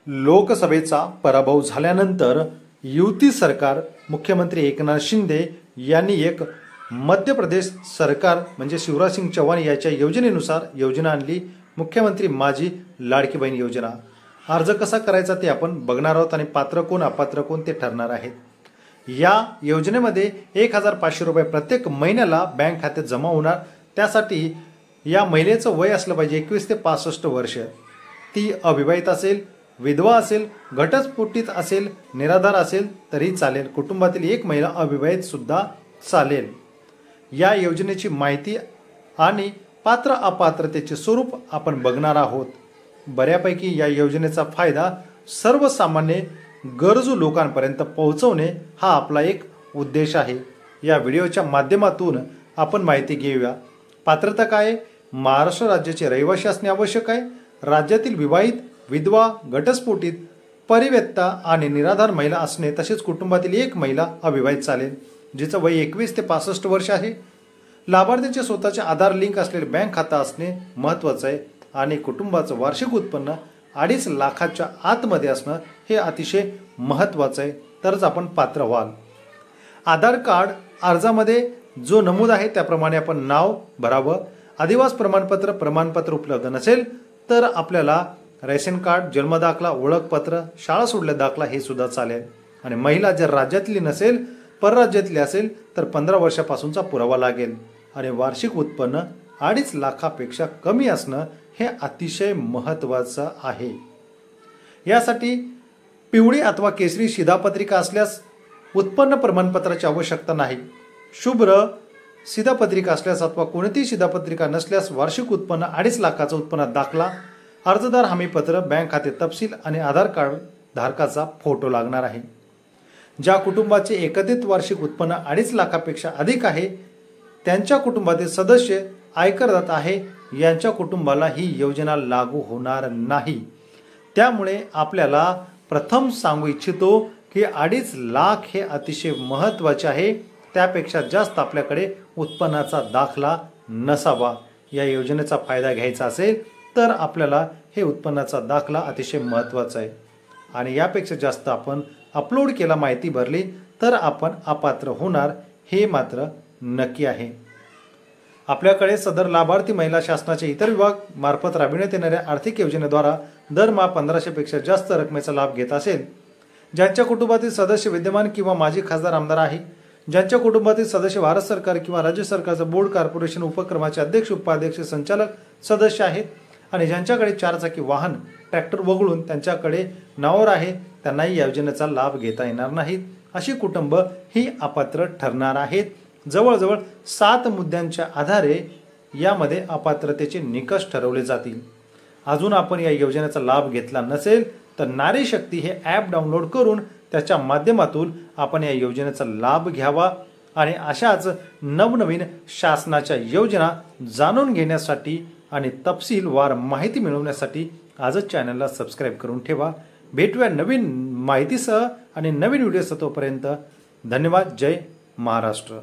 लोकसभेचा पराभव झाल्यानंतर युती सरकार मुख्यमंत्री एकनाथ शिंदे यांनी एक मध्य प्रदेश सरकार म्हणजे शिवराज सिंग चौहान याच्या योजनेनुसार योजना आणली, मुख्यमंत्री माझी लाडकी बहीण योजना। अर्ज कसा करायचा ते आपण बघणार आहोत आणि पात्र कोण अपात्र कोण ते ठरणार आहेत। या योजनेमध्ये 1500 रुपये प्रत्येक महिन्याला बँक खात्यात जमा होणार। त्यासाठी या महिलेचं वय असलं पाहिजे 21 ते 65 वर्ष, ती अविवाहित असेल, विधवा असेल, घटस्फोटित असेल, निराधार असेल तरी चालेल, कुटुंबातील एक महिला अविवाहित सुद्धा चालेल। या योजनेची माहिती आणि पात्र अपात्रतेचे स्वरूप आपण बघणार आहोत। बऱ्यापैकी या योजनेचा फायदा सर्वसामान्य गरजू लोकांपर्यंत पोहोचवणे हा आपला एक उद्देश आहे। या व्हिडिओच्या माध्यमातून आपण माहिती घेऊया। पात्रता काय? महाराष्ट्र राज्याचे रहिवासी असणे आवश्यक आहे। राज्यातील विवाहित, विधवा, घटस्फोटित, परित्यक्ता आणि निराधार महिला असणे, तसेच कुटुंबातील एक महिला अविवाहित चालेल, जिचं वय 21 ते 65 वर्ष आहे। लाभार्थीचे स्वतःचे आधार लिंक असलेले बँक खाता असणे महत्त्वाचं आहे आणि कुटुंबाचं वार्षिक उत्पन्न 2.5 लाखाच्या आतमध्ये असणं हे अतिशय महत्त्वाचं आहे, तरच आपण पात्र व्हाल। आधार कार्ड अर्जामध्ये जो नमूद आहे त्याप्रमाणे आपण नाव भरावं। अधिवास प्रमाणपत्र उपलब्ध नसेल तर आपल्याला रेशन कार्ड, जन्मदाखला, ओळखपत्र, शाळा सोडल्या दाखला हे सुद्धा चालेल। आणि महिला जर राज्यातली नसेल, परराज्यातली असेल तर 15 वर्षापासूनचा पुरावा लागेल आणि वार्षिक उत्पन्न 2.5 लाखापेक्षा कमी असणं हे अतिशय महत्त्वाचं आहे। यासाठी पिवळी अथवा केसरी शिधापत्रिका असल्यास उत्पन्न प्रमाणपत्राची आवश्यकता नाही। शुभ्र शिधापत्रिका असल्यास अथवा कोणतीही शिधापत्रिका नसल्यास वार्षिक उत्पन्न 2.5 लाखाचा उत्पन्न दाखला, अर्जदार हमीपत्र, बँक खाते तपशील आणि आधार कार्ड धारकाचा फोटो लागणार आहे। ज्या कुटुंबाचे एकत्रित वार्षिक उत्पन्न 2.5 लाखापेक्षा अधिक आहे त्यांच्या कुटुंबातील सदस्य आयकरदाता आहे, यांच्या कुटुंबाला ही योजना लागू होणार नाही। त्यामुळे आपल्याला प्रथम सांगू इच्छितो की 2.5 लाख हे अतिशय महत्त्वाचे आहे। त्यापेक्षा जास्त आपल्याकडे उत्पन्नाचा दाखला नसावा। या योजनेचा फायदा घ्यायचा असेल तर आपल्याला हे उत्पन्नाचा दाखला अतिशय महत्त्वाचा आहे आणि यापेक्षा जास्त आपण अपलोड केला, माहिती भरली तर आपण अपात्र होणार हे मात्र नक्की आहे। आपल्याकडे सदर लाभार्थी महिला शासनाच्या इतर विभाग मार्फत राबविण्यात येणाऱ्या आर्थिक योजनेद्वारा दरमहा 1500 पेक्षा जास्त रकमेचा लाभ घेत असेल, ज्यांच्या कुटुंबातील सदस्य विद्यमान किंवा माजी खासदार, आमदार आहे, ज्यांच्या कुटुंबातील सदस्य भारत सरकार किंवा राज्य सरकारचं बोर्ड, कॉर्पोरेशन, उपक्रमाचे अध्यक्ष, उपाध्यक्ष, संचालक सदस्य आहेत आणि ज्यांच्याकडे 4 चाकी वाहन, ट्रॅक्टर वगळून त्यांच्याकडे नावावर आहे, त्यांनाही या योजनेचा लाभ घेता येणार नाहीत, अशी कुटुंब ही अपात्र ठरणार आहेत। जवळजवळ 7 मुद्द्यांच्या आधारे यामध्ये अपात्रतेचे निकष ठरवले जातील। अजून आपण या योजनेचा लाभ घेतला नसेल तर नारी शक्ती हे ॲप डाउनलोड करून त्याच्या माध्यमातून आपण या योजनेचा लाभ घ्यावा आणि अशाच नवनवीन शासनाच्या योजना जाणून घेण्यासाठी आणि तपशीलवार माहिती मिळवण्यासाठी आजच चॅनलला सबस्क्राईब करून ठेवा। भेटूया नवीन माहितीसह आणि नवीन व्हिडिओसह, तोपर्यंत धन्यवाद। जय महाराष्ट्र।